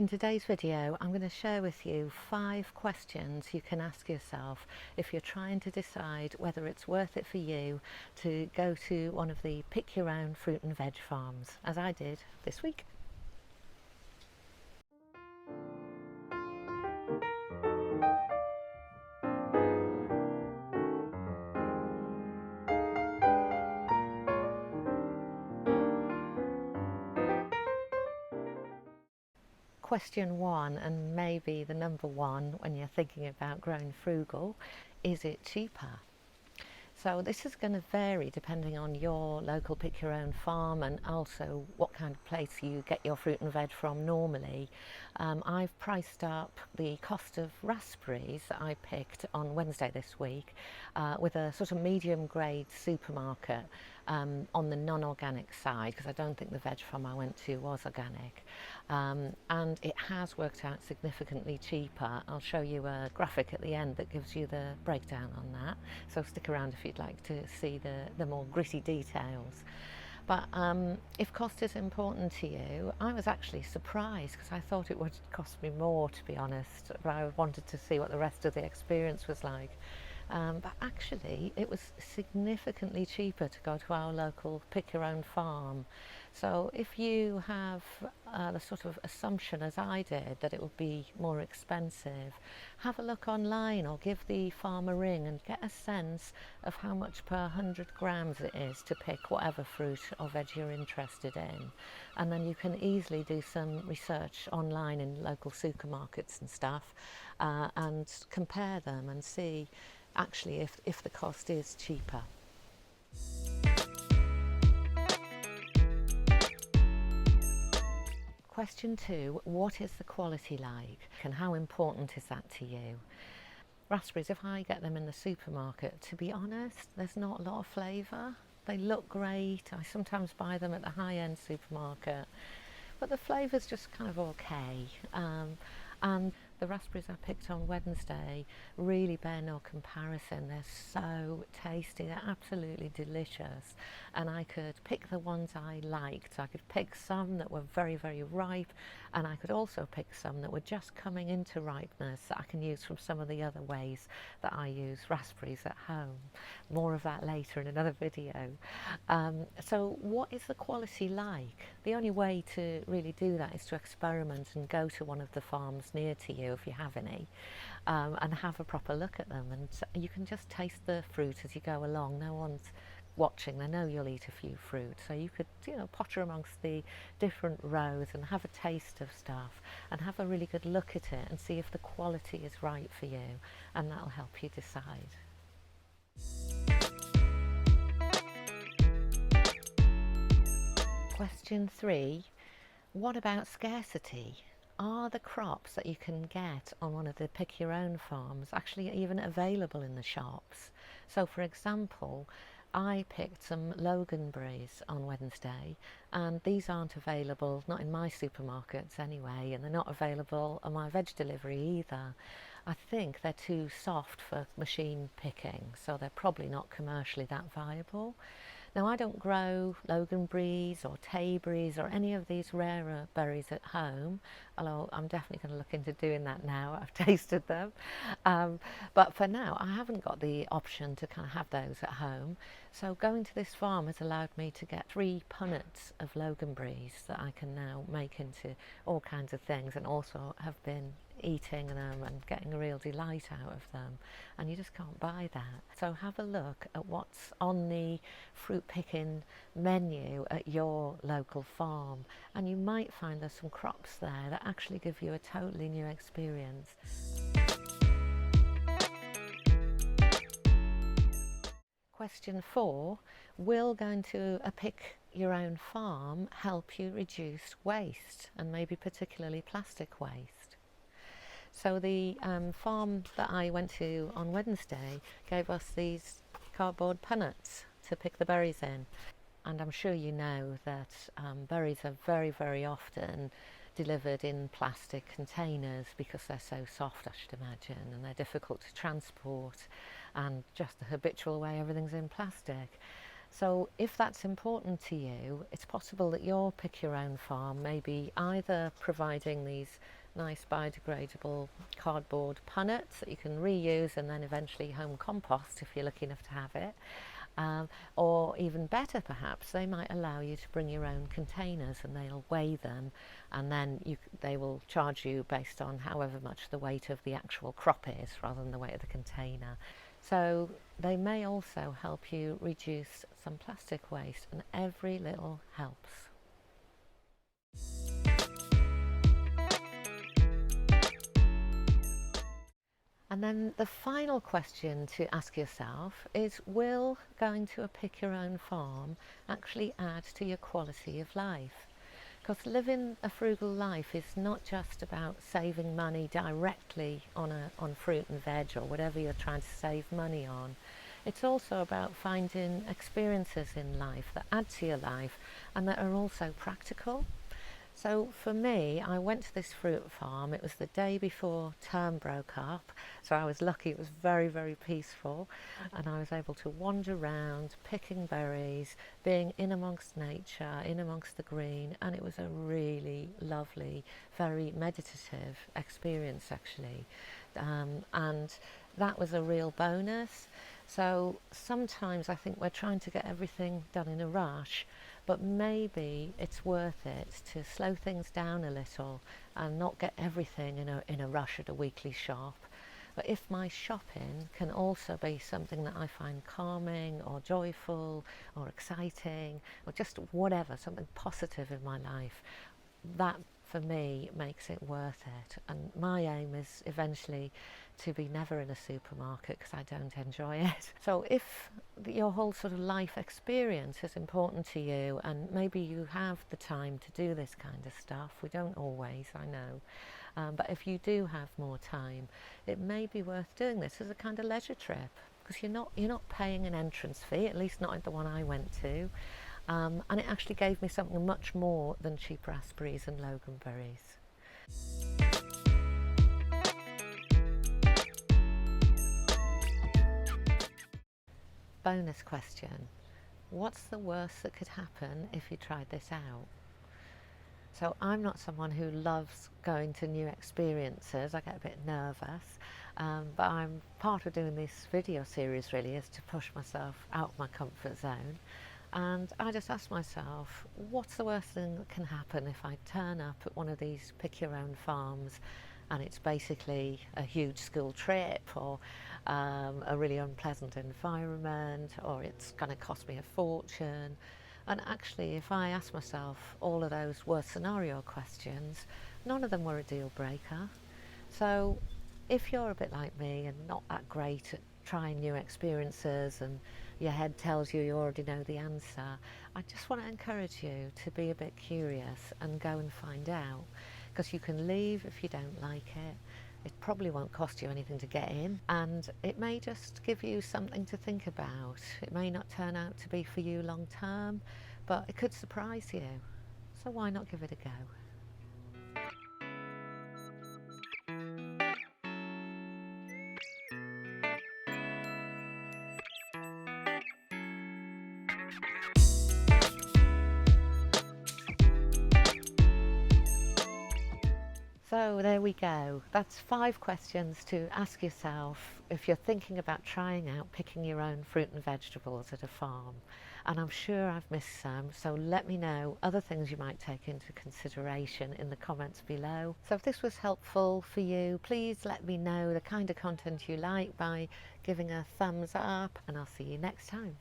In today's video, I'm going to share with you 5 questions you can ask yourself if you're trying to decide whether it's worth it for you to go to one of the pick your own fruit and veg farms, as I did this week. Question 1, and maybe the number 1 when you're thinking about growing frugal, is it cheaper? So this is going to vary depending on your local pick your own farm and also what kind of place you get your fruit and veg from normally. I've priced up the cost of raspberries that I picked on Wednesday this week with a sort of medium grade supermarket on the non-organic side, because I don't think the veg farm I went to was organic, and it has worked out significantly cheaper. I'll show you a graphic at the end that gives you the breakdown on that, so stick around if you'd like to see the more gritty details. But if cost is important to you, I was actually surprised because I thought it would cost me more, to be honest, but I wanted to see what the rest of the experience was like. But actually it was significantly cheaper to go to our local pick your own farm. So if you have the sort of assumption, as I did, that it would be more expensive, have a look online or give the farm a ring and get a sense of how much per 100 grams it is to pick whatever fruit or veg you're interested in. And then you can easily do some research online in local supermarkets and stuff and compare them and see actually if the cost is cheaper. Question 2, what is the quality like and how important is that to you? Raspberries, if I get them in the supermarket, to be honest, there's not a lot of flavour. They look great. I sometimes buy them at the high-end supermarket, but the flavour's just kind of okay. And the raspberries I picked on Wednesday really bear no comparison. They're so tasty, they're absolutely delicious, and I could pick the ones I liked. I could pick some that were very, very ripe, and I could also pick some that were just coming into ripeness that I can use from some of the other ways that I use raspberries at home. More of that later in another video. So what is the quality like? The only way to really do that is to experiment and go to one of the farms near to you, if you have any, and have a proper look at them, and you can just taste the fruit as you go along. No one's watching, they know you'll eat a few fruit, so you could, potter amongst the different rows and have a taste of stuff and have a really good look at it and see if the quality is right for you, and that'll help you decide. Question 3, what about scarcity? Are the crops that you can get on one of the pick your own farms actually even available in the shops? So for example, I picked some loganberries on Wednesday, and these aren't available, not in my supermarkets anyway, and they're not available on my veg delivery either. I think they're too soft for machine picking, so they're probably not commercially that viable. Now, I don't grow loganberries or tayberries or any of these rarer berries at home, although I'm definitely going to look into doing that now. I've tasted them. But for now, I haven't got the option to kind of have those at home. So going to this farm has allowed me to get 3 punnets of loganberries that I can now make into all kinds of things, and also have been eating them and getting a real delight out of them, and you just can't buy that. So have a look at what's on the fruit picking menu at your local farm, and you might find there's some crops there that actually give you a totally new experience. Question 4, will going to a pick your own farm help you reduce waste, and maybe particularly plastic waste? So the farm that I went to on Wednesday gave us these cardboard punnets to pick the berries in, and I'm sure you know that berries are very, very often delivered in plastic containers because they're so soft, I should imagine, and they're difficult to transport, and just the habitual way everything's in plastic. So if that's important to you, it's possible that your pick your own farm may be either providing these nice biodegradable cardboard punnets that you can reuse and then eventually home compost if you're lucky enough to have it. Or even better perhaps, they might allow you to bring your own containers and they'll weigh them, and then they will charge you based on however much the weight of the actual crop is rather than the weight of the container. So they may also help you reduce some plastic waste, and every little helps. And then the final question to ask yourself is, will going to a pick your own farm actually add to your quality of life? Because living a frugal life is not just about saving money directly on fruit and veg or whatever you're trying to save money on. It's also about finding experiences in life that add to your life and that are also practical. So for me, I went to this fruit farm. It was the day before term broke up, so I was lucky. It was very, very peaceful, and I was able to wander around picking berries, being in amongst nature, in amongst the green, and it was a really lovely, very meditative experience actually. And that was a real bonus. So sometimes I think we're trying to get everything done in a rush, but maybe it's worth it to slow things down a little and not get everything in a rush at a weekly shop. But if my shopping can also be something that I find calming or joyful or exciting or just whatever, something positive in my life, that for me makes it worth it. And my aim is eventually to be never in a supermarket because I don't enjoy it. So if your whole sort of life experience is important to you and maybe you have the time to do this kind of stuff, we don't always, I know, but if you do have more time, it may be worth doing this as a kind of leisure trip, because you're not paying an entrance fee, at least not at the one I went to. And it actually gave me something much more than cheap raspberries and loganberries. Bonus question. What's the worst that could happen if you tried this out? So I'm not someone who loves going to new experiences. I get a bit nervous, but I'm part of doing this video series really is to push myself out of my comfort zone. And I just asked myself, what's the worst thing that can happen if I turn up at one of these pick your own farms and it's basically a huge school trip or a really unpleasant environment, or it's going to cost me a fortune. And actually, if I ask myself all of those worst scenario questions, none of them were a deal breaker. So if you're a bit like me and not that great at trying new experiences and your head tells you already know the answer, I just want to encourage you to be a bit curious and go and find out, because you can leave if you don't like it. It probably won't cost you anything to get in, and it may just give you something to think about. It may not turn out to be for you long term, but it could surprise you. So why not give it a go? So there we go. That's 5 questions to ask yourself if you're thinking about trying out picking your own fruit and vegetables at a farm. And I'm sure I've missed some, so let me know other things you might take into consideration in the comments below. So if this was helpful for you, please let me know the kind of content you like by giving a thumbs up, and I'll see you next time.